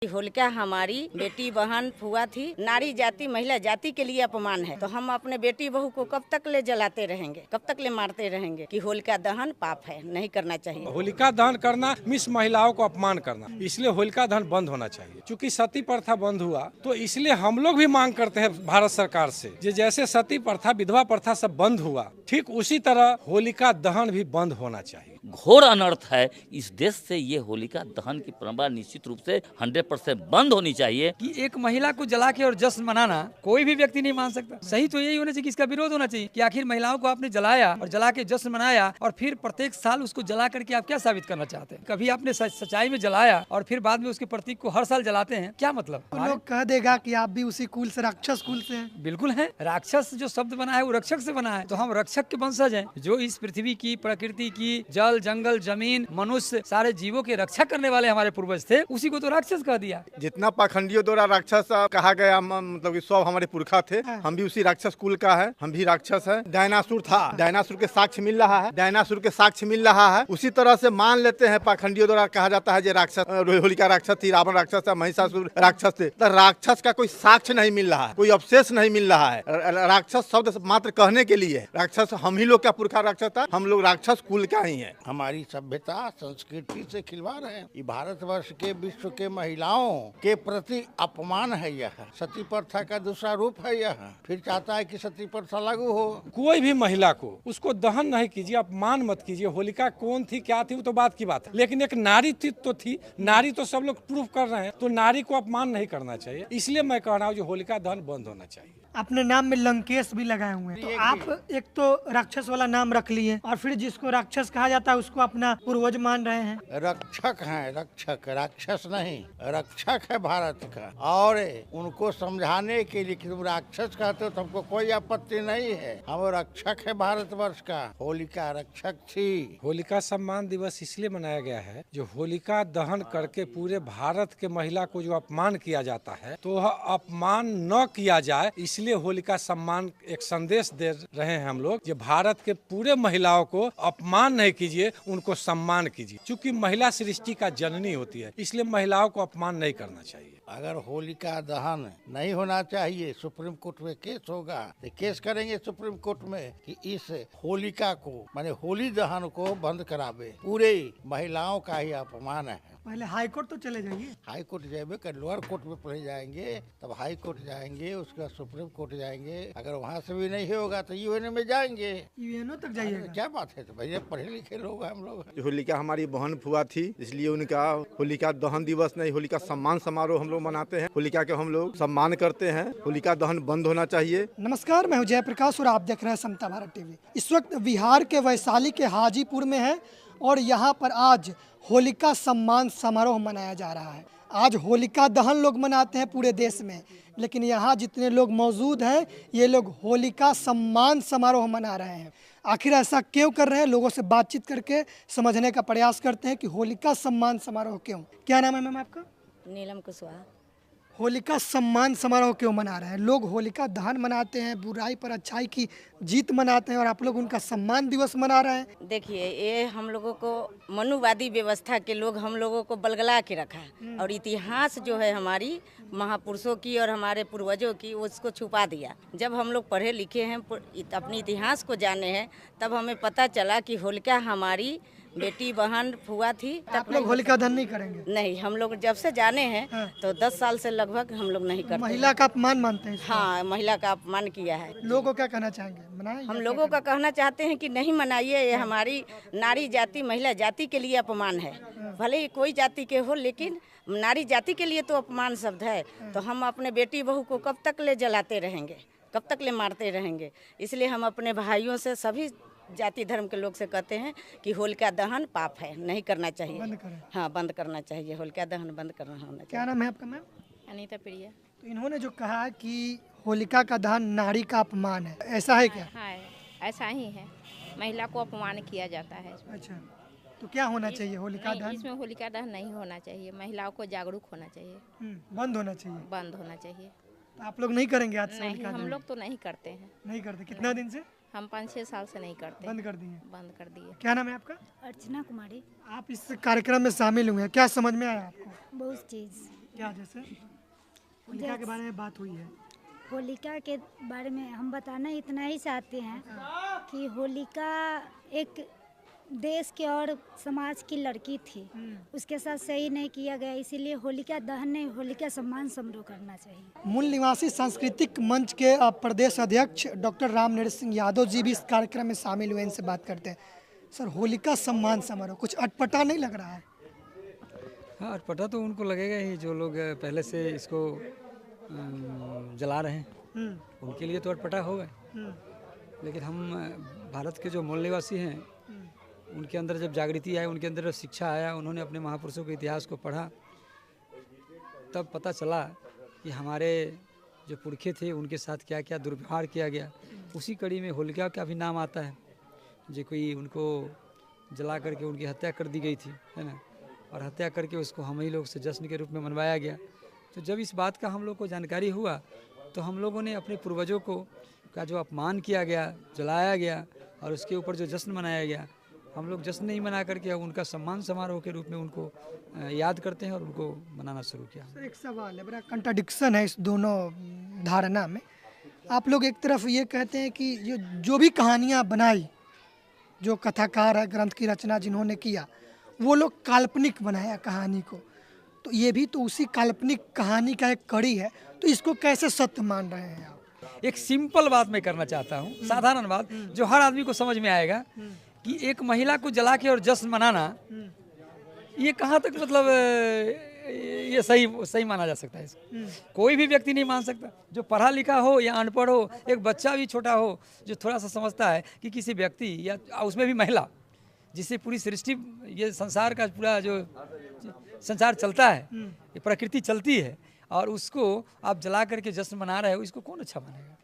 होलिका हमारी बेटी बहन फुआ थी। नारी जाति महिला जाति के लिए अपमान है, तो हम अपने बेटी बहू को कब तक ले जलाते रहेंगे, कब तक ले मारते रहेंगे कि होलिका दहन पाप है, नहीं करना चाहिए। होलिका दहन करना मिस महिलाओं को अपमान करना, इसलिए होलिका दहन बंद होना चाहिए। चूँकि सती प्रथा बंद हुआ तो इसलिए हम लोग भी मांग करते हैं भारत सरकार से, जैसे सती प्रथा विधवा प्रथा सब बंद हुआ, ठीक उसी तरह होलिका दहन भी बंद होना चाहिए। घोर अनर्थ है। इस देश से ये होलिका दहन की परंपरा निश्चित रूप से 100% बंद होनी चाहिए। कि एक महिला को जला के और जश्न मनाना कोई भी व्यक्ति नहीं मान सकता। सही तो यही होना चाहिए कि इसका विरोध होना चाहिए कि आखिर महिलाओं को आपने जलाया और जला के जश्न मनाया और फिर प्रत्येक साल उसको जला करके आप क्या साबित करना चाहते हैं? कभी आपने सच्चाई में जलाया और फिर बाद में उसके प्रतीक को हर साल जलाते हैं, क्या मतलब? लोग कह देगा कि आप भी उसी कुल से, राक्षस कुल से हैं। बिल्कुल है। राक्षस जो शब्द बना है वो रक्षक से बना है, तो हम रक्षक के वंशज हैं, जो इस पृथ्वी की, प्रकृति की, जल जंगल जमीन मनुष्य सारे जीवों के रक्षा करने वाले हमारे पूर्वज थे, उसी को तो राक्षस कह दिया। जितना पाखंडियों द्वारा राक्षस कहा गया, मतलब कि सब हमारे पुरखा थे, हम भी उसी राक्षस कुल का है, हम भी राक्षस है। डायनासुर था, डायनासुर के साक्ष्य मिल रहा है, डायनासुर के साक्ष्य मिल रहा है। उसी तरह से मान लेते हैं पाखंडियों द्वारा कहा जाता है राक्षस, होलिका राक्षस थी, रावण राक्षस था, महिषासुर राक्षस थे। तो राक्षस का कोई साक्ष्य नहीं मिल रहा है, कोई अवशेष नहीं मिल रहा है। राक्षस शब्द मात्र कहने के लिए, राक्षस हम ही लोग का पुरखा राक्षस था, हम लोग राक्षस कुल का ही है। हमारी सभ्यता संस्कृति से खिलवाड़ है। ये भारतवर्ष के, विश्व के महिलाओं के प्रति अपमान है। यह सती प्रथा का दूसरा रूप है। यह फिर चाहता है कि सती प्रथा लागू हो। कोई भी महिला को उसको दहन नहीं कीजिए, अपमान मत कीजिए। होलिका कौन थी, क्या थी, वो तो बात की बात है, लेकिन एक नारी तो थी। नारी तो सब लोग प्रूफ कर रहे हैं, तो नारी को अपमान नहीं करना चाहिए। इसलिए मैं कह रहा हूँ जो होलिका दहन बंद होना चाहिए। अपने नाम में लंकेश भी लगाए हुए हैं, तो आप एक तो राक्षस वाला नाम रख लिए और फिर जिसको राक्षस कहा जाता है उसको अपना पूर्वज मान रहे हैं। रक्षक हैं, रक्षक, राक्षस नहीं, रक्षक है भारत का। और उनको समझाने के लिए कि तुम राक्षस कहते हो तो हमको कोई आपत्ति नहीं है, हम रक्षक है भारतवर्ष का। होलिका रक्षक थी। होलिका सम्मान दिवस इसलिए मनाया गया है, जो होलिका दहन करके पूरे भारत के महिला को जो अपमान किया जाता है, तो वह अपमान न किया जाए, इसलिए होलिका सम्मान एक संदेश दे रहे हैं हम लोग। जो भारत के पूरे महिलाओं को अपमान नहीं कीजिए, उनको सम्मान कीजिए। क्योंकि महिला सृष्टि का जननी होती है, इसलिए महिलाओं को अपमान नहीं करना चाहिए। अगर होलिका दहन नहीं होना चाहिए, सुप्रीम कोर्ट में केस होगा, तो केस करेंगे सुप्रीम कोर्ट में कि इस होलिका को, माने होली दहन को बंद करावे। पूरे महिलाओं का ही अपमान है। पहले हाई कोर्ट तो चले जाइए। हाई कोर्ट जाएंगे, कर लोअर कोर्ट में पढ़े जाएंगे, तब हाई कोर्ट जाएंगे, उसके बाद सुप्रीम कोर्ट जाएंगे। अगर वहाँ से भी नहीं होगा तो यूएन में जाएंगे, यूएनओ तक जाइएगा। क्या बात है? तो भैया पढ़े लिखे लोग हैं हम लोग। होलिका हमारी बहन फुआ थी, इसलिए उनका होलिका दहन दिवस नहीं, होलिका सम्मान समारोह हम लोग मनाते हैं। होलिका के हम लोग सम्मान करते हैं। होलिका दहन बंद होना चाहिए। नमस्कार, मैं हूं जयप्रकाश और आप देख रहे हैं समता भारत टीवी। इस वक्त बिहार के वैशाली के हाजीपुर में है और यहाँ पर आज होलिका सम्मान समारोह मनाया जा रहा है। आज होलिका दहन लोग मनाते हैं पूरे देश में, लेकिन यहाँ जितने लोग मौजूद हैं ये लोग होलिका सम्मान समारोह मना रहे हैं। आखिर ऐसा क्यों कर रहे हैं, लोगों से बातचीत करके समझने का प्रयास करते हैं कि होलिका सम्मान समारोह क्यों। क्या नाम है मैम आपका? नीलम कुशवाहा। होलिका सम्मान समारोह क्यों मना रहे हैं? लोग होलिका दहन मनाते हैं, बुराई पर अच्छाई की जीत मनाते हैं, और आप लोग उनका सम्मान दिवस मना रहे हैं। देखिए, ये हम लोगों को मनुवादी व्यवस्था के लोग हम लोगों को बलगला के रखा है, और इतिहास जो है हमारी महापुरुषों की और हमारे पूर्वजों की, उसको छुपा दिया। जब हम लोग पढ़े लिखे हैं, अपने इतिहास को जाने हैं, तब हमें पता चला कि होलिका हमारी बेटी बहन फुआ थी। आप लोग होलिका दहन नहीं करेंगे? नहीं, हम लोग जब से जाने हैं तो 10 साल से लगभग हम लोग नहीं करते। महिला का अपमान मानते हैं? हाँ, महिला का अपमान किया है। लोगों को क्या कहना चाहेंगे, मनाएं? हम लोगों का कहना चाहते हैं कि नहीं मनाइए। ये हमारी नारी जाति महिला जाति के लिए अपमान है। भले ही कोई जाति के हो, लेकिन नारी जाति के लिए तो अपमान शब्द है। तो हम अपने बेटी बहू को कब तक ले जलाते रहेंगे, कब तक ले मारते रहेंगे। इसलिए हम अपने भाइयों से, सभी जाति धर्म के लोग से कहते हैं कि होलिका दहन पाप है, नहीं करना चाहिए। बंद करें। हाँ, बंद करना चाहिए। होलिका दहन बंद करना होना चाहिए। क्या नाम है आपका मैम? अनीता प्रिया। तो इन्होंने जो कहा कि होलिका का दहन नारी का अपमान है, ऐसा है क्या? हाँ, ऐसा ही है। महिला को अपमान किया जाता है। अच्छा, तो क्या होना चाहिए होलिका नहीं, दहन? इसमें होलिका दहन नहीं होना चाहिए। महिलाओं को जागरूक होना चाहिए। बंद होना चाहिए। बंद होना चाहिए। तो आप लोग नहीं करेंगे आज से नहीं, होलिका हम दहन? लोग तो नहीं करते हैं। नहीं करते? कितना दिन से? हम 5-6 साल से नहीं करते। बंद कर दिए? बंद कर दिए। क्या नाम है आपका? अर्चना कुमारी। आप इस कार्यक्रम में शामिल हुए हैं, क्या समझ में आया आपको? बहुत चीज़ क्या जैसे होलिका के बारे में बात हुई है? होलिका के बारे में हम बताना इतना ही चाहते हैं कि होलिका एक देश के और समाज की लड़की थी, उसके साथ सही नहीं किया गया, इसीलिए होलिका दहन नहीं, होलिका सम्मान समारोह करना चाहिए। मूल निवासी सांस्कृतिक मंच के प्रदेश अध्यक्ष डॉक्टर राम नरेश सिंह यादव जी भी इस कार्यक्रम में शामिल हुए, इनसे बात करते हैं। सर, होलिका सम्मान समारोह कुछ अटपटा नहीं लग रहा है? हाँ, अटपटा तो उनको लगेगा ही, जो लोग पहले से इसको जला रहे हैं उनके लिए तो अटपटा होगा। लेकिन हम भारत के जो मूल निवासी हैं उनके अंदर जब जागृति आई, उनके अंदर शिक्षा आया, उन्होंने अपने महापुरुषों के इतिहास को पढ़ा, तब पता चला कि हमारे जो पुरखे थे उनके साथ क्या क्या दुर्व्यवहार किया गया। उसी कड़ी में होलिका का भी नाम आता है, जो कोई उनको जला करके उनकी हत्या कर दी गई थी, है ना, और हत्या करके उसको हम ही लोग से जश्न के रूप में मनवाया गया। तो जब इस बात का हम लोग को जानकारी हुआ तो हम लोगों ने अपने पूर्वजों को का जो अपमान किया गया, जलाया गया और उसके ऊपर जो जश्न मनाया गया, हम लोग जश्न नहीं मना करके अब उनका सम्मान समारोह के रूप में उनको याद करते हैं और उनको मनाना शुरू किया। सर, एक सवाल है, बड़ा कंट्राडिक्शन है इस दोनों धारणा में। आप लोग एक तरफ ये कहते हैं कि जो भी कहानियाँ बनाई, जो कथाकार है, ग्रंथ की रचना जिन्होंने किया, वो लोग काल्पनिक बनाया कहानी को, तो ये भी तो उसी काल्पनिक कहानी का एक कड़ी है, तो इसको कैसे सत्य मान रहे हैं आप? एक सिंपल बात मैं करना चाहता हूँ, साधारण बात जो हर आदमी को समझ में आएगा कि एक महिला को जला के और जश्न मनाना, ये कहाँ तक मतलब ये सही माना जा सकता है? इसको कोई भी व्यक्ति नहीं मान सकता, जो पढ़ा लिखा हो या अनपढ़ हो, एक बच्चा भी छोटा हो जो थोड़ा सा समझता है कि किसी व्यक्ति या उसमें भी महिला, जिससे पूरी सृष्टि, ये संसार का पूरा जो संसार चलता है, ये प्रकृति चलती है, और उसको आप जला करके जश्न मना रहे हो, इसको कौन अच्छा मानेगा?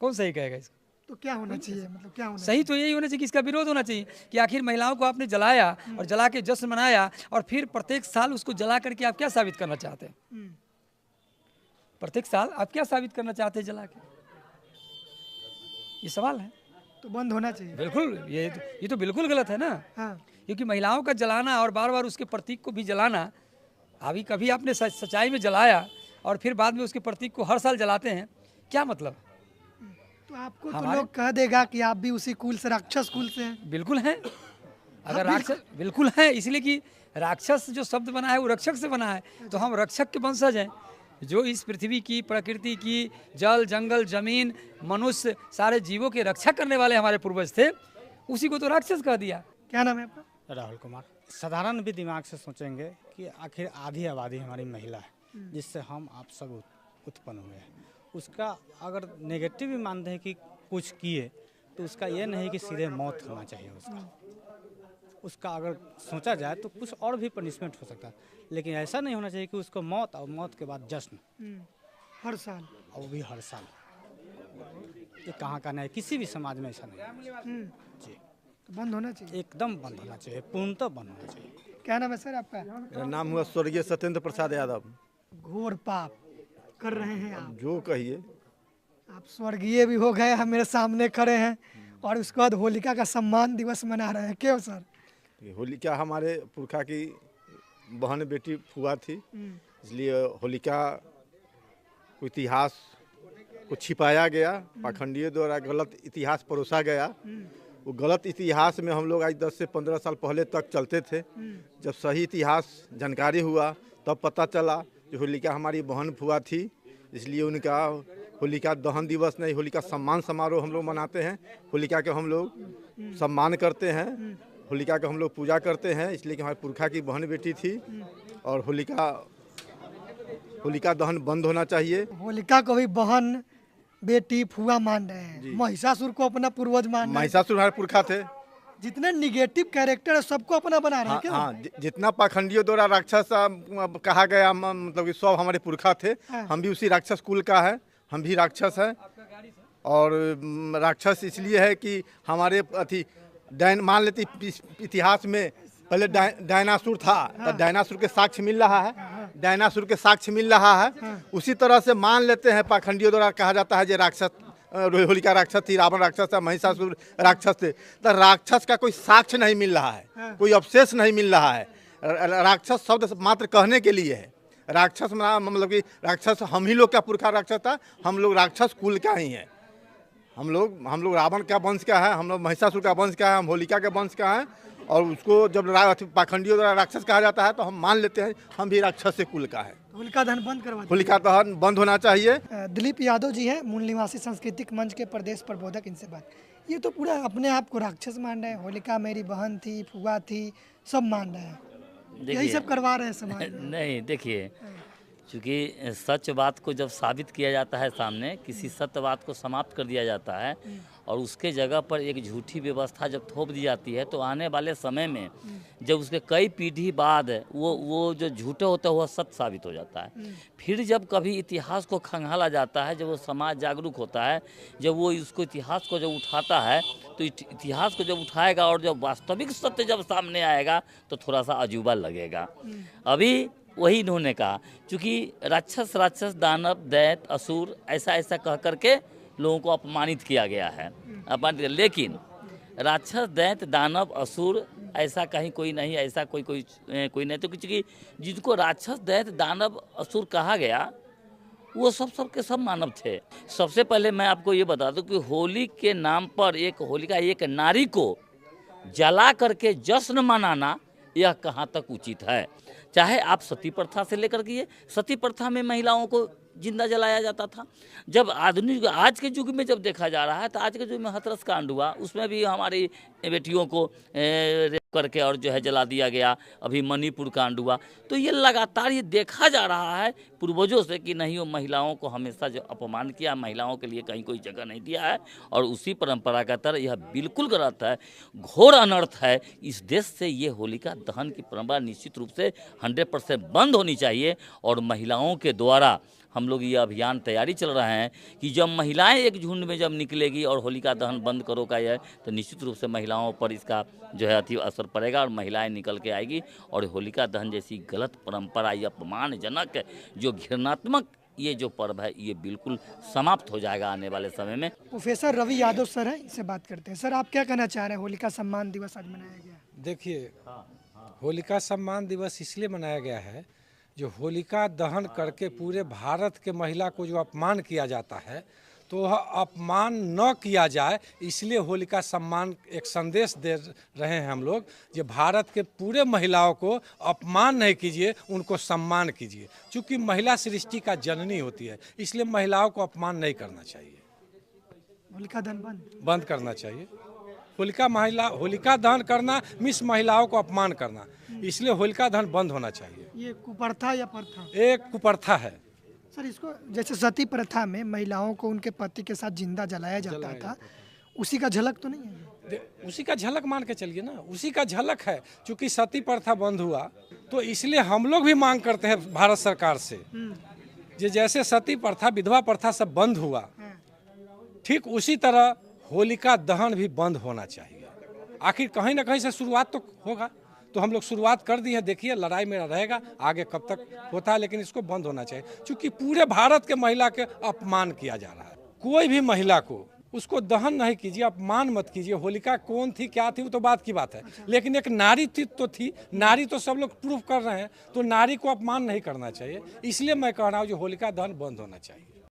कौन सही कहेगा इसको? तो क्या होना चाहिए, मतलब क्या होना सही तो यही होना चाहिए कि इसका विरोध होना चाहिए कि आखिर महिलाओं को आपने जलाया और जला के जश्न मनाया, और फिर प्रत्येक साल उसको जला करके आप क्या साबित करना चाहते हैं? प्रत्येक साल आप क्या साबित करना चाहते हैं जला के? ये सवाल है। तो बंद होना चाहिए। बिल्कुल, ये तो बिल्कुल गलत है ना। हाँ। क्योंकि महिलाओं का जलाना और बार बार उसके प्रतीक को भी जलाना, अभी कभी आपने सच्चाई में जलाया और फिर बाद में उसके प्रतीक को हर साल जलाते हैं, क्या मतलब? तो आपको तो लोग कह देगा कि आप भी उसी कुल से, राक्षस कुल से हैं। बिल्कुल है, अगर राक्षस बिल्कुल है, इसलिए कि राक्षस जो शब्द बना है वो रक्षक से बना है, तो हम रक्षक के वंशज हैं। जो इस पृथ्वी की, प्रकृति की, जल जंगल जमीन मनुष्य सारे जीवों के रक्षा करने वाले हमारे पूर्वज थे, उसी को तो राक्षस कह दिया। क्या नाम है आपका? राहुल कुमार। साधारण भी दिमाग से सोचेंगे कि आखिर आधी आबादी हमारी महिला है, जिससे हम आप सब उत्पन्न हुए हैं। उसका अगर नेगेटिव भी मानते हैं कि कुछ किए, तो उसका ये नहीं कि सीधे मौत होना चाहिए उसका अगर सोचा जाए तो कुछ और भी पनिशमेंट हो सकता है, लेकिन ऐसा नहीं होना चाहिए कि उसको मौत और मौत के बाद जश्न हर साल, और वो भी हर साल। ये कहाँ का नहीं, किसी भी समाज में ऐसा नहीं जी। तो बंद होना चाहिए, एकदम बंद होना चाहिए, पूर्णतः बंद होना चाहिए। क्या नाम है सर आपका? मेरा नाम हुआ स्वर्गीय सत्येंद्र प्रसाद यादव। घोर पाप कर रहे हैं आप, जो कहिए। आप स्वर्गीय भी हो गए, हम मेरे सामने खड़े हैं, और उसके बाद होलिका का सम्मान दिवस मना रहे हैं, क्यों सर? होलिका हमारे पुरखा की बहन बेटी फुआ थी, इसलिए होलिका को इतिहास को छिपाया गया, पाखंडियों द्वारा गलत इतिहास परोसा गया। वो गलत इतिहास में हम लोग आज 10 से 15 साल पहले तक चलते थे। जब सही इतिहास जानकारी हुआ तब पता चला कि होलिका हमारी बहन फुआ थी, इसलिए उनका होलिका दहन दिवस नहीं, होलिका सम्मान समारोह हम लोग मनाते हैं। होलिका के हम लोग सम्मान करते हैं, होलिका का हम लोग पूजा करते हैं, इसलिए कि हमारे पुरखा की बहन बेटी थी। और होलिका दहन बंद होना चाहिए। होलिका को भी बहन बेटी फुआ मान रहे हैं, महिषासुर को अपना पूर्वज मान रहे हैं। महिषासुर हमारे पुरखा थे। जितने निगेटिव कैरेक्टर है सबको अपना बना रहे हैं क्या? हाँ, जितना पाखंडियों द्वारा राक्षस कहा गया, मतलब कि सब हमारे पुरखा थे। हम भी उसी राक्षस कुल का है, हम भी राक्षस हैं। और राक्षस इसलिए है कि हमारे मान लेते इतिहास में पहले डायनासुर था, तो डायनासुर के साक्ष्य मिल रहा है, डायनासुर के साक्ष्य मिल रहा है। उसी तरह से मान लेते हैं पाखंडियों द्वारा कहा जाता है जो राक्षस, होलिका राक्षस थी, रावण राक्षस था, महिषासुर राक्षस थे। तो राक्षस का कोई साक्ष्य नहीं मिल रहा है, कोई अवशेष नहीं मिल रहा है। राक्षस शब्द मात्र कहने के लिए है, राक्षस मतलब कि राक्षस हम ही लोग का पुरखा राक्षस था, हम लोग राक्षस कुल का ही है। हम लोग रावण का वंश का है, हम लोग महिषासुर का वंश का है, हम होलिका के वंश का है। और उसको जब पाखंडियों द्वारा राक्षस कहा जाता है तो हम मान लेते हैं हम भी राक्षस से कुल का है। होलिका दहन बंद करवा होलिका दहन बंद होना चाहिए। दिलीप यादव जी हैं, मूल निवासी सांस्कृतिक मंच के प्रदेश प्रबोधक, इनसे बात। ये तो पूरा अपने आप को राक्षस मान रहे हैं, होलिका मेरी बहन थी, फुआ थी, सब मान रहे हैं, यही सब करवा रहे हैं समाज में। नहीं देखिए, क्योंकि सच बात को जब साबित किया जाता है सामने, किसी सत्य बात को समाप्त कर दिया जाता है और उसके जगह पर एक झूठी व्यवस्था जब थोप दी जाती है, तो आने वाले समय में जब उसके कई पीढ़ी बाद वो जो झूठे होता है वह सत्य साबित हो जाता है। फिर जब कभी इतिहास को खंगाला जाता है, जब वो समाज जागरूक होता है, जब वो उसको इतिहास को जब उठाता है, तो इतिहास को जब उठाएगा और जब वास्तविक सत्य जब सामने आएगा तो थोड़ा सा अजूबा लगेगा। अभी वही इन्होंने कहा, क्योंकि राक्षस दानव दैत असुर ऐसा कह करके लोगों को अपमानित किया गया है, लेकिन राक्षस दैत दानव असुर ऐसा कहीं कोई नहीं, ऐसा कोई नहीं। तो क्योंकि जिनको राक्षस दैत दानव असुर कहा गया वो सब के सब मानव थे। सबसे पहले मैं आपको ये बता दूं कि होली के नाम पर होलिका एक नारी को जला करके जश्न मनाना यह कहाँ तक उचित है। चाहे आप सती प्रथा से लेकर के, सती प्रथा में महिलाओं को जिंदा जलाया जाता था। जब आधुनिक आज के युग में जब देखा जा रहा है तो आज के युग में हाथरस कांड हुआ, उसमें भी हमारी बेटियों को रेप करके और जो है जला दिया गया। अभी मणिपुर कांड हुआ। तो ये लगातार ये देखा जा रहा है पूर्वजों से कि नहीं, वो महिलाओं को हमेशा जो अपमान किया, महिलाओं के लिए कहीं कोई जगह नहीं दिया है और उसी परंपरा का तरह यह बिल्कुल गलत है, घोर अनर्थ है। इस देश से ये होलिका दहन की परंपरा निश्चित रूप से 100% बंद होनी चाहिए। और महिलाओं के द्वारा हम लोग ये अभियान तैयारी चल रहे हैं कि जब महिलाएं एक झुंड में जब निकलेगी और होलिका दहन बंद करो का यह, तो निश्चित रूप से महिलाओं पर इसका जो है अति असर पड़ेगा और महिलाएं निकल के आएगी और होलिका दहन जैसी गलत परंपरा, ये अपमानजनक जो घृणात्मक ये जो पर्व है, ये बिल्कुल समाप्त हो जाएगा आने वाले समय में। प्रोफेसर रवि यादव सर हैं, इनसे बात करते हैं। सर, आप क्या कहना चाह रहे हैं? होलिका सम्मान दिवस आज मनाया गया। देखिए, होलिका सम्मान दिवस इसलिए मनाया गया है, जो होलिका दहन करके पूरे भारत के महिला को जो अपमान किया जाता है, तो वह अपमान न किया जाए, इसलिए होलिका सम्मान एक संदेश दे रहे हैं हम लोग। जो भारत के पूरे महिलाओं को अपमान नहीं कीजिए, उनको सम्मान कीजिए। क्योंकि महिला सृष्टि का जननी होती है, इसलिए महिलाओं को अपमान नहीं करना चाहिए। होलिका दहन बंद करना चाहिए। होलिका दहन करना मिस महिलाओं को अपमान करना, इसलिए होलिका दहन बंद होना चाहिए। ये कुप्रथा या प्रथा? एक कुप्रथा है सर। इसको जैसे सती प्रथा में महिलाओं को उनके पति के साथ जिंदा जलाया जाता था, उसी का झलक तो नहीं है? उसी का झलक मान के चलिए ना, उसी का झलक है। क्योंकि सती प्रथा बंद हुआ तो इसलिए हम लोग भी मांग करते हैं भारत सरकार से, जैसे सती प्रथा विधवा प्रथा सब बंद हुआ, ठीक उसी तरह होलिका दहन भी बंद होना चाहिए। आखिर कहीं ना कहीं से शुरुआत तो होगा, तो हम लोग शुरुआत कर दी है। देखिए, लड़ाई में रहेगा, आगे कब तक होता है, लेकिन इसको बंद होना चाहिए। क्योंकि पूरे भारत के महिला के अपमान किया जा रहा है। कोई भी महिला को उसको दहन नहीं कीजिए, अपमान मत कीजिए। होलिका कौन थी, क्या थी, वो तो बात की बात है, लेकिन एक नारी थी। नारी तो सब लोग प्रूफ कर रहे हैं, तो नारी को अपमान नहीं करना चाहिए। इसलिए मैं कह रहा हूँ जो होलिका दहन बंद होना चाहिए।